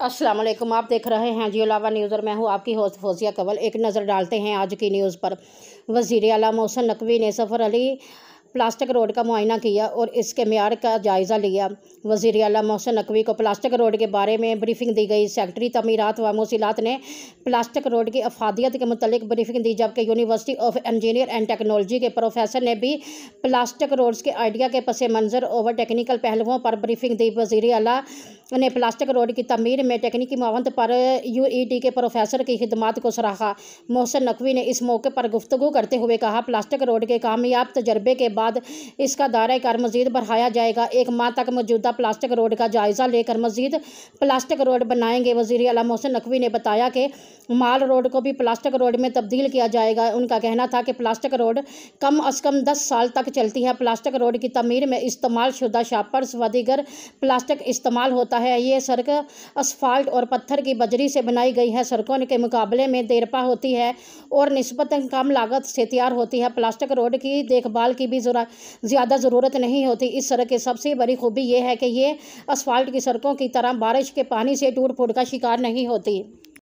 अस्सलाम वालेकुम। आप देख रहे हैं जियो लावा न्यूज़ और मैं हूं आपकी होस्ट फौजिया कंवल। एक नज़र डालते हैं आज की न्यूज़ पर। वज़ीर आला मोहसिन नकवी ने सफ़र अली प्लास्टिक रोड का मुआयना किया और इसके मियार का जायज़ा लिया। वज़ीर आला मोहसिन नकवी को प्लास्टिक रोड के बारे में ब्रीफिंग दी गई। सेक्रेटरी तमीरात व मौसीलात ने प्लास्टिक रोड की अफादियत के मुतल्लिक ब्रीफिंग दी, जबकि university of engineer and technology के प्रोफेसर ने भी प्लास्टिक रोड्स के आइडिया के पस मंज़र और टेक्निकल पहलुओं पर ब्रीफिंग दी। वज़ीर आला ने प्लास्टिक रोड की तमीर में टेक्निकी मावनत पर UET के प्रोफेसर की खिदमात को सराहा। मोहसिन नकवी ने इस मौके पर गुफ्तगू करते हुए कहा, प्लास्टिक रोड के कामयाब तजर्बे के बाद इसका दायरा कार मज़ीद बढ़ाया जाएगा। एक माह तक मौजूदा प्लास्टिक रोड का जायज़ा लेकर मज़ीद प्लास्टिक रोड बनाएंगे। वज़ीर आला मोहसिन नकवी ने बताया कि माल रोड को भी प्लास्टिक रोड में तब्दील किया जाएगा। उनका कहना था कि प्लास्टिक रोड कम अज़ कम 10 साल तक चलती है। प्लास्टिक रोड की तमीर में इस्तेमाल शुदा शापर्स व दीगर प्लास्टिक इस्तेमाल होता है। ये सड़क असफाल्ट और पत्थर की बजरी से बनाई गई है। सड़कों के मुकाबले में देरपा होती है और निस्बतन कम लागत से तैयार होती है। प्लास्टिक रोड की देखभाल की भी ज़्यादा ज़रूरत नहीं होती। इस सड़क की सबसे बड़ी खूबी ये है कि ये असफाल्ट की सड़कों की तरह बारिश के पानी से टूट फूट का शिकार नहीं होती।